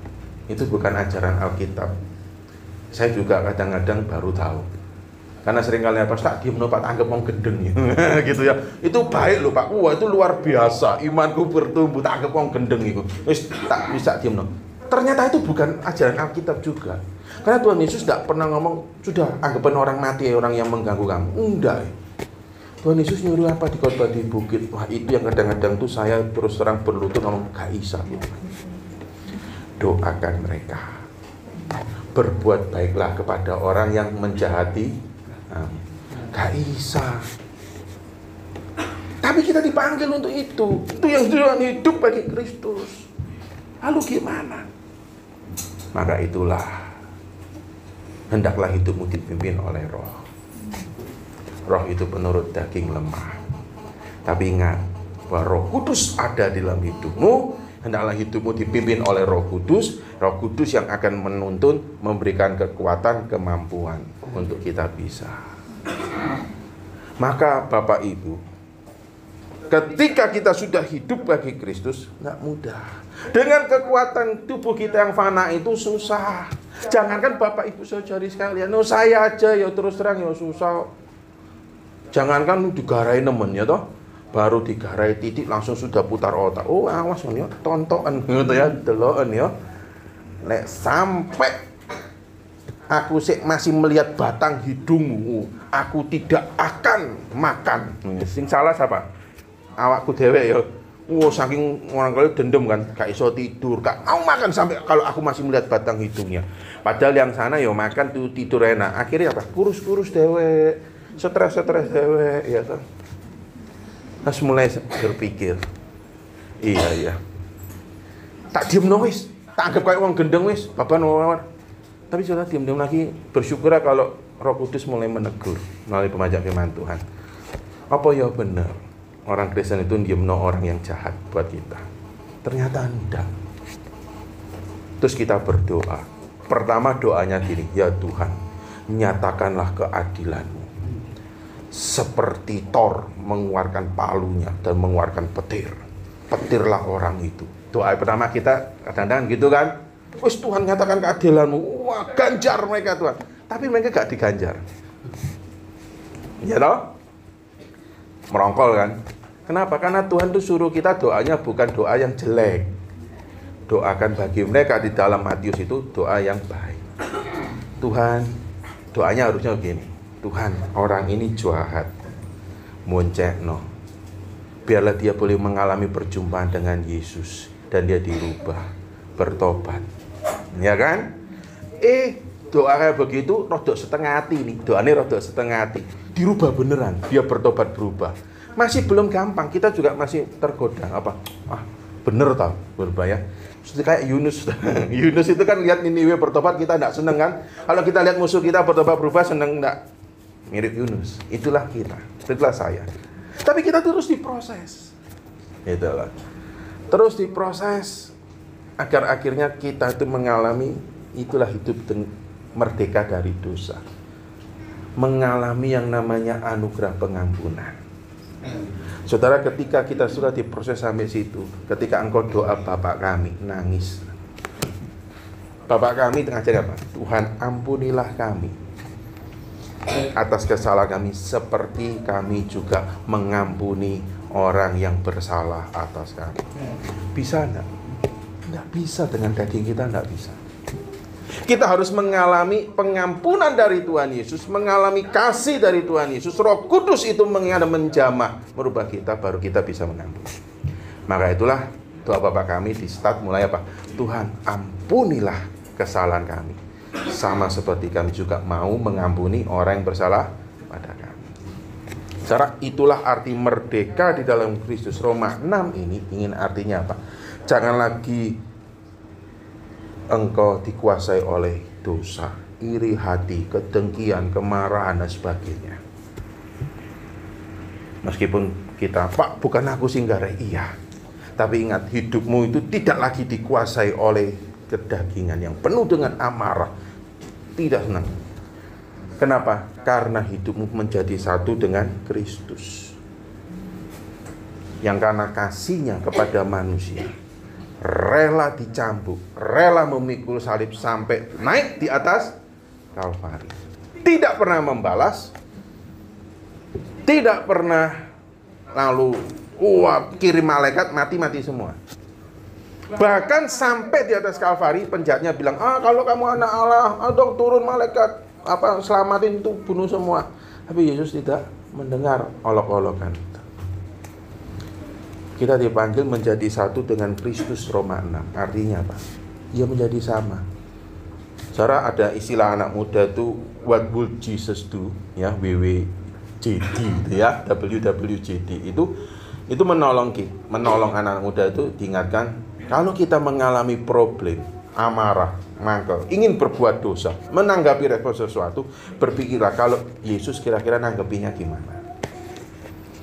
Itu bukan ajaran Alkitab. Saya juga kadang-kadang baru tahu. Karena seringkali apa, tak diem no Pak, anggap mau gendeng gitu ya. Itu baik loh Pak, wah itu luar biasa. Imanku bertumbuh, tak anggap mau gendeng itu. Tak bisa diem no. Ternyata itu bukan ajaran Alkitab juga. Karena Tuhan Yesus tidak pernah ngomong, sudah anggapan orang mati, orang yang mengganggu kamu. Enggak. Tuhan Yesus nyuruh apa di khotbah di bukit. Wah itu yang kadang-kadang tuh saya terus terang berlutut ngomong, gak bisa gitu. Doakan mereka. Berbuat baiklah kepada orang yang menjahati. Gak bisa. Tapi kita dipanggil untuk itu. Itu yang Tuhan hidup bagi Kristus. Lalu gimana? Maka itulah, hendaklah hidupmu dipimpin oleh Roh. Roh itu penurut daging lemah. Tapi ingat bahwa Roh Kudus ada di dalam hidupmu. Hendaklah hidupmu dipimpin oleh Roh Kudus. Roh Kudus yang akan menuntun, memberikan kekuatan, kemampuan untuk kita bisa. Maka Bapak Ibu, ketika kita sudah hidup bagi Kristus, nggak mudah. Dengan kekuatan tubuh kita yang fana itu susah. Jangankan Bapak Ibu saudari sekalian, saya aja ya terus terang ya susah. Jangankan digarai nemen ya toh, baru digarai titik langsung sudah putar otak. Oh awas ya, tontonan gitu ya, deloken ya. Nek sampai aku masih melihat batang hidungmu, aku tidak akan makan. Sing salah siapa? Awakku dewek ya. Saking orang kali dendam kan, gak iso tidur, gak mau makan sampai kalau aku masih melihat batang hidungnya. Padahal yang sana ya makan tuh tidur enak. Akhirnya apa? Kurus-kurus dewek, stres dewek, ya kan. Terus mulai berpikir, iya. Tak diem no wis, tak anggap kayak orang gendeng wis, bapak nawar. Tapi sudah diam-diam lagi, bersyukur kalau Roh Kudus mulai menegur melalui pemajak firman Tuhan. Apa ya benar? Orang Kristen itu diemno orang yang jahat buat kita. Ternyata enggak. Terus kita berdoa. Pertama doanya gini, ya Tuhan, nyatakanlah keadilan-Mu. Seperti Thor mengeluarkan palunya dan mengeluarkan petir. Petirlah orang itu. Doa pertama kita kadang-kadang gitu kan. Wis Tuhan nyatakan keadilan-Mu. Wah, ganjar mereka Tuhan. Tapi mereka gak diganjar. Ya toh? Merongkol kan. Kenapa? Karena Tuhan tuh suruh kita doanya bukan doa yang jelek. Doakan bagi mereka di dalam Matius itu doa yang baik. Tuhan, doanya harusnya begini. Tuhan, orang ini jahat, moncekno. Biarlah dia boleh mengalami perjumpaan dengan Yesus dan dia dirubah, bertobat. Ya kan? Doa kayak begitu rodok setengah hati nih. Doanya rodok setengah hati. Dirubah beneran, dia bertobat berubah. Masih belum gampang, kita juga masih tergoda. Apa? Bener tau berubah ya. Seperti kayak Yunus. Yunus itu kan lihat Niniwe bertobat, kita enggak seneng kan? Kalau kita lihat musuh kita bertobat berubah, seneng enggak? Mirip Yunus. Itulah kita. Itulah saya. Tapi kita terus diproses. Itulah. Terus diproses agar akhirnya kita itu mengalami itulah hidup merdeka dari dosa. Mengalami yang namanya anugerah pengampunan. Saudara, ketika kita sudah diproses sampai situ, ketika engkau doa Bapak kami, nangis. Bapak kami ngajar apa? Tuhan ampunilah kami atas kesalahan kami seperti kami juga mengampuni orang yang bersalah atas kami. Bisa enggak? Enggak bisa dengan daging kita, enggak bisa. Kita harus mengalami pengampunan dari Tuhan Yesus, mengalami kasih dari Tuhan Yesus. Roh Kudus itu menjamah, merubah kita, baru kita bisa mengampuni. Maka itulah doa Bapa kami di start mulai apa? Tuhan ampunilah kesalahan kami, sama seperti kami juga mau mengampuni orang yang bersalah pada kami. Cara itulah arti merdeka di dalam Kristus. Roma 6 ini ingin artinya apa? Jangan lagi engkau dikuasai oleh dosa, iri hati, kedengkian, kemarahan dan sebagainya. Meskipun kita, Pak, bukan aku singgare, iya. Tapi ingat, hidupmu itu tidak lagi dikuasai oleh kedagingan yang penuh dengan amarah. Tidak senang. Kenapa? Karena hidupmu menjadi satu dengan Kristus. Yang karena kasihnya kepada manusia, rela dicambuk, rela memikul salib sampai naik di atas Kalvari. Tidak pernah membalas, tidak pernah lalu kirim malaikat mati semua. Bahkan sampai di atas Kalvari penjahatnya bilang, kalau kamu anak Allah, dong turun malaikat, selamatin itu, bunuh semua. Tapi Yesus tidak mendengar olok-olokan. Kita dipanggil menjadi satu dengan Kristus, Roma 6. Artinya apa? Ia menjadi sama. Saudara, ada istilah anak muda itu, what would Jesus do? Ya, WWJD, ya, WWJD itu menolong anak muda itu diingatkan, kalau kita mengalami problem, amarah, mangkel, ingin berbuat dosa, menanggapi respon sesuatu, berpikirlah kalau Yesus kira-kira nanggapinya gimana.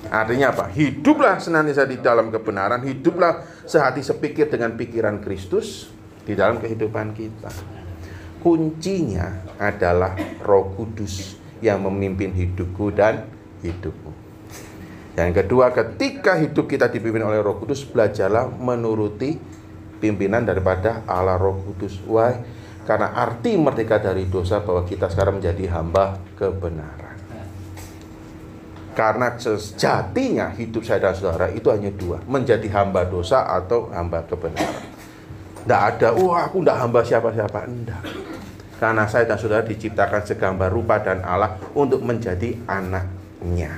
Artinya apa? Hiduplah senantiasa di dalam kebenaran, hiduplah sehati sepikir dengan pikiran Kristus di dalam kehidupan kita. Kuncinya adalah Roh Kudus yang memimpin hidupku dan hidupmu. Yang kedua, ketika hidup kita dipimpin oleh Roh Kudus, belajarlah menuruti pimpinan daripada Allah Roh Kudus. Why? Karena arti merdeka dari dosa bahwa kita sekarang menjadi hamba kebenaran. Karena sejatinya hidup saya dan saudara itu hanya dua, menjadi hamba dosa atau hamba kebenaran. Tidak ada, aku tidak hamba siapa-siapa, enggak. Karena saya dan saudara diciptakan segambar rupa dan Allah untuk menjadi anaknya.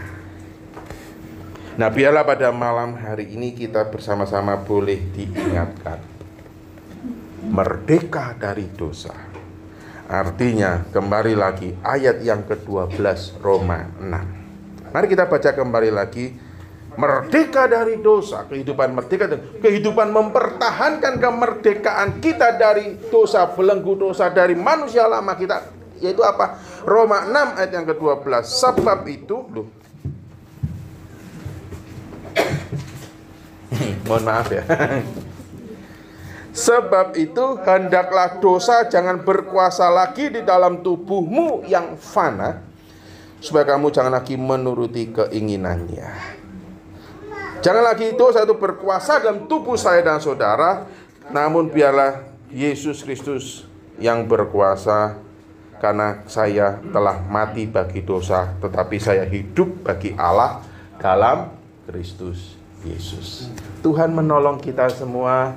Nah, biarlah pada malam hari ini kita bersama-sama boleh diingatkan, merdeka dari dosa. Artinya, kembali lagi ayat yang ke-12 Roma 6. Mari kita baca kembali lagi. Merdeka dari dosa, kehidupan merdeka, kehidupan mempertahankan kemerdekaan kita dari dosa, belenggu dosa dari manusia lama kita, yaitu apa? Roma 6 ayat yang ke-12. Sebab itu, mohon maaf ya. Sebab itu hendaklah dosa jangan berkuasa lagi di dalam tubuhmu yang fana, supaya kamu jangan lagi menuruti keinginannya. Jangan lagi dosa itu berkuasa dalam tubuh saya dan saudara, namun biarlah Yesus Kristus yang berkuasa, karena saya telah mati bagi dosa, tetapi saya hidup bagi Allah dalam Kristus Yesus. Tuhan menolong kita semua.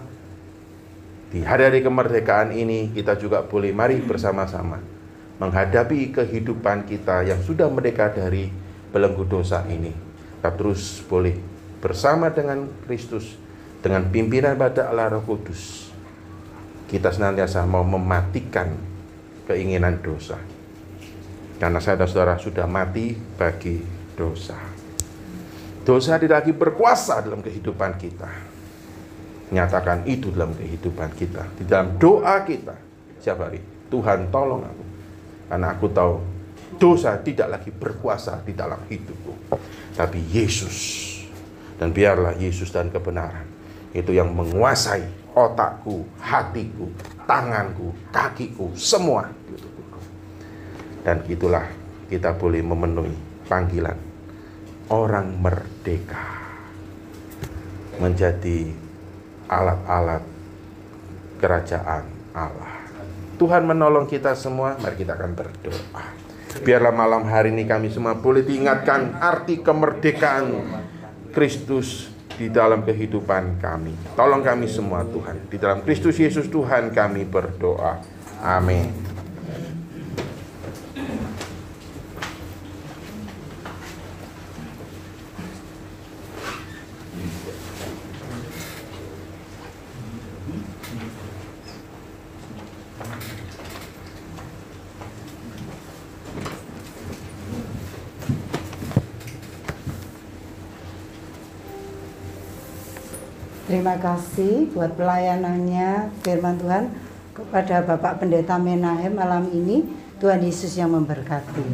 Di hari-hari kemerdekaan ini kita juga boleh mari bersama-sama menghadapi kehidupan kita yang sudah merdeka dari belenggu dosa ini. Kita terus boleh bersama dengan Kristus, dengan pimpinan pada Allah Roh Kudus. Kita senantiasa mau mematikan keinginan dosa, karena saya dan saudara sudah mati bagi dosa. Dosa tidak lagi berkuasa dalam kehidupan kita. Nyatakan itu dalam kehidupan kita, di dalam doa kita setiap hari. Tuhan tolong aku, karena aku tahu dosa tidak lagi berkuasa di dalam hidupku, tapi Yesus. Dan biarlah Yesus dan kebenaran itu yang menguasai otakku, hatiku, tanganku, kakiku, semua. Dan itulah kita boleh memenuhi panggilan orang merdeka, menjadi alat-alat kerajaan Allah. Tuhan menolong kita semua. Mari kita akan berdoa. Biarlah malam hari ini kami semua boleh diingatkan arti kemerdekaan Kristus di dalam kehidupan kami. Tolong kami semua Tuhan. Di dalam Kristus Yesus Tuhan kami berdoa. Amin. Terima kasih buat pelayanannya firman Tuhan kepada Bapak Pendeta Menahem malam ini. Tuhan Yesus yang memberkati.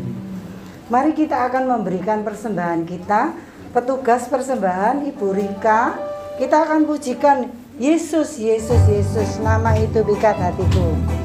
Mari kita akan memberikan persembahan kita. Petugas persembahan Ibu Rika, kita akan pujikan Yesus, Yesus, Yesus, nama itu pikat hatiku.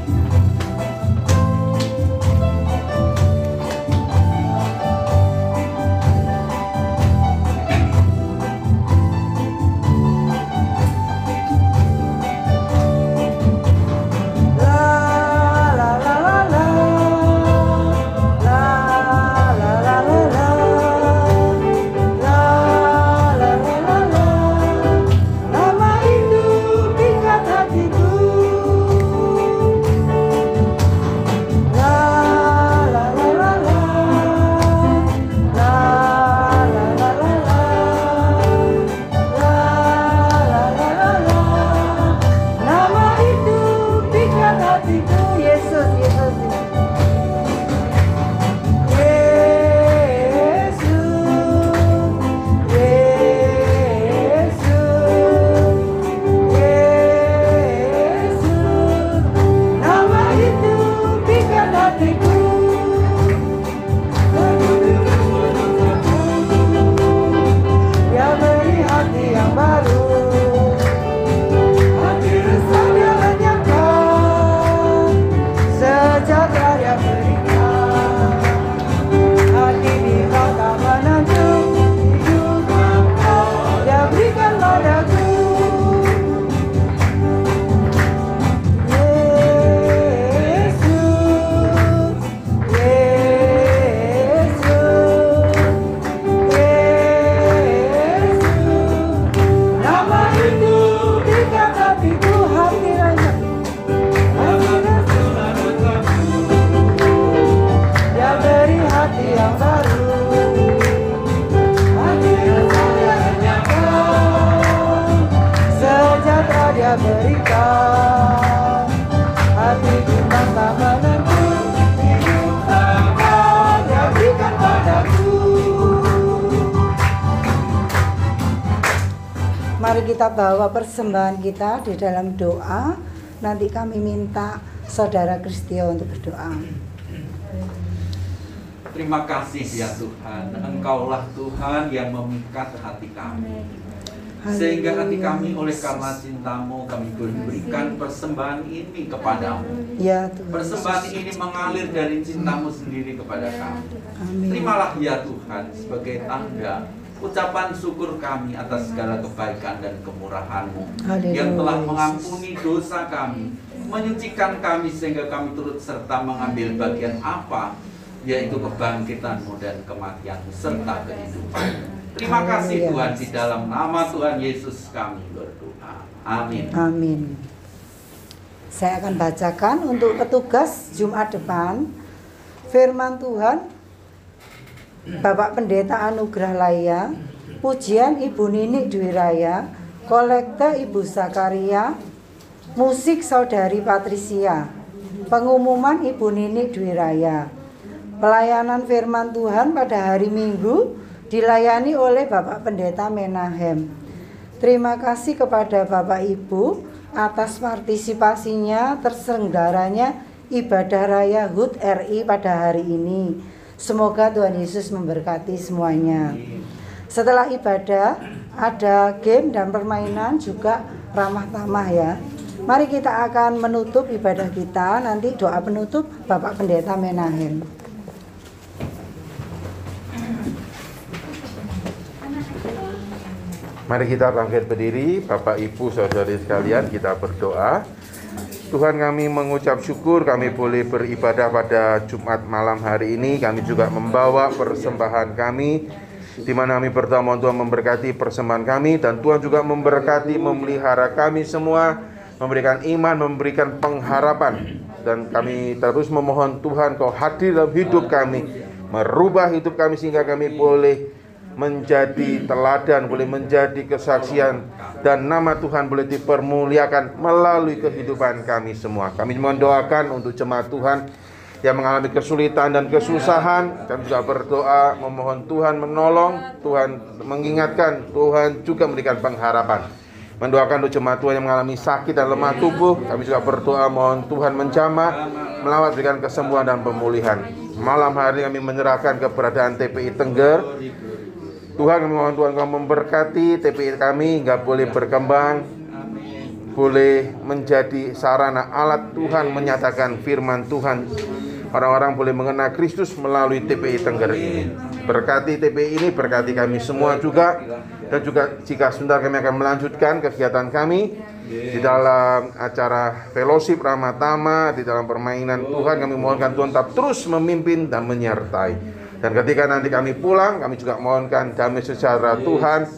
Mari kita bawa persembahan kita di dalam doa. Nanti kami minta Saudara Kristio untuk berdoa. Terima kasih ya Tuhan. Engkaulah Tuhan yang memikat hati kami. Sehingga hati kami oleh Yesus. karena cintamu kami berikan persembahan ini kepadamu. Ya Tuhan Persembahan Yesus. ini mengalir dari cintamu sendiri kepada kami. Amin. Terimalah ya Tuhan sebagai tanda ucapan syukur kami atas segala kebaikan dan kemurahan-Mu Haleluya, yang telah Yesus. mengampuni dosa kami, menyucikan kami sehingga kami turut serta mengambil bagian apa, yaitu kebangkitan-Mu dan kematian-Mu serta kehidupan. Terima kasih Haleluya. Tuhan, di dalam nama Tuhan Yesus kami berdoa. Amin. Amin. Saya akan bacakan untuk petugas Jumat depan firman Tuhan. Bapak Pendeta Anugrah Laya, pujian Ibu Nini Dwi Raya, kolekte Ibu Zakaria, musik Saudari Patricia, pengumuman Ibu Nini Dwi Raya. Pelayanan firman Tuhan pada hari Minggu dilayani oleh Bapak Pendeta Menahem. Terima kasih kepada Bapak Ibu atas partisipasinya terselenggaranya ibadah raya HUT RI pada hari ini. Semoga Tuhan Yesus memberkati semuanya. Setelah ibadah ada game dan permainan juga ramah tamah ya. Mari kita akan menutup ibadah kita. Nanti doa penutup Bapak Pendeta Menahem. Mari kita bangkit berdiri, Bapak Ibu Saudari sekalian, kita berdoa. Tuhan, kami mengucap syukur kami boleh beribadah pada Jumat malam hari ini. Kami juga membawa persembahan kami, di mana kami berdoa mohon Tuhan memberkati persembahan kami, dan Tuhan juga memberkati, memelihara kami semua, memberikan iman, memberikan pengharapan. Dan kami terus memohon Tuhan Kau hadir dalam hidup kami, merubah hidup kami sehingga kami boleh menjadi teladan, boleh menjadi kesaksian, dan nama Tuhan boleh dipermuliakan melalui kehidupan kami semua. Kami mendoakan untuk jemaat Tuhan yang mengalami kesulitan dan kesusahan. Kami juga berdoa memohon Tuhan menolong, Tuhan mengingatkan, Tuhan juga memberikan pengharapan. Mendoakan untuk jemaat Tuhan yang mengalami sakit dan lemah tubuh. Kami juga berdoa mohon Tuhan menjamah, melawat, berikan kesembuhan dan pemulihan. Malam hari kami menyerahkan keberadaan TPI Tengger. Tuhan, kami mohon Tuhan Kau memberkati TPI kami hingga boleh berkembang, boleh menjadi sarana alat Tuhan menyatakan firman Tuhan. Orang-orang boleh mengenal Kristus melalui TPI Tengger ini. Berkati TPI ini, berkati kami semua juga. Dan juga jika sebentar kami akan melanjutkan kegiatan kami di dalam acara fellowship Ramah Tama, di dalam permainan Tuhan, kami mohonkan Tuhan tetap terus memimpin dan menyertai. Dan ketika nanti kami pulang, kami juga mohonkan damai sejahtera Tuhan,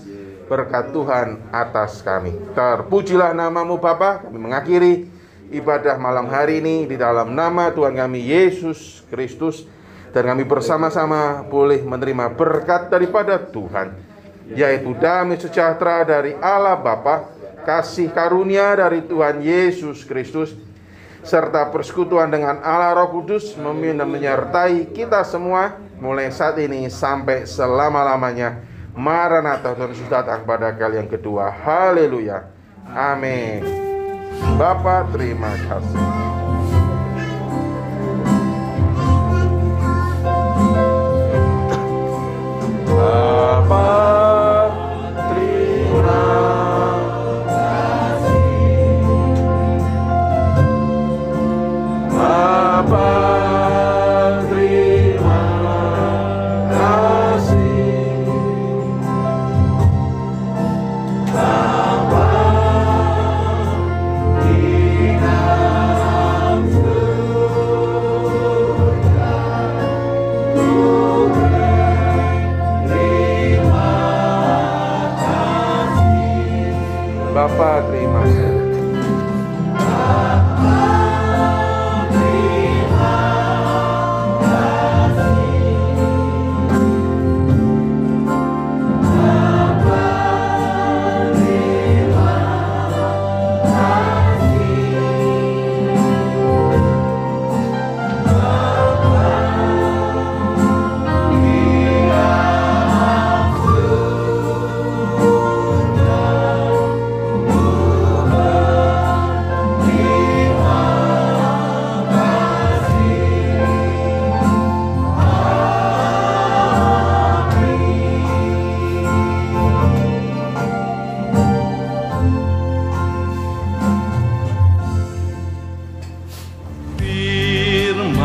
berkat Tuhan atas kami. Terpujilah nama-Mu Bapa. Kami mengakhiri ibadah malam hari ini di dalam nama Tuhan kami Yesus Kristus, dan kami bersama-sama boleh menerima berkat daripada Tuhan, yaitu damai sejahtera dari Allah Bapa, kasih karunia dari Tuhan Yesus Kristus, serta persekutuan dengan Allah Roh Kudus memimpin dan menyertai kita semua mulai saat ini sampai selama-lamanya. Maranatha, Tuhan Yesus datang pada kali yang kedua. Haleluya. Amin. Bapa, terima kasih. Bapa, terima kasih. Bapa, terima kasih. Bapa, di dalam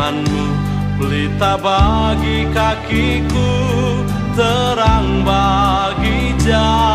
firman-Mu, pelita bagi kakiku, terang bagi jalan.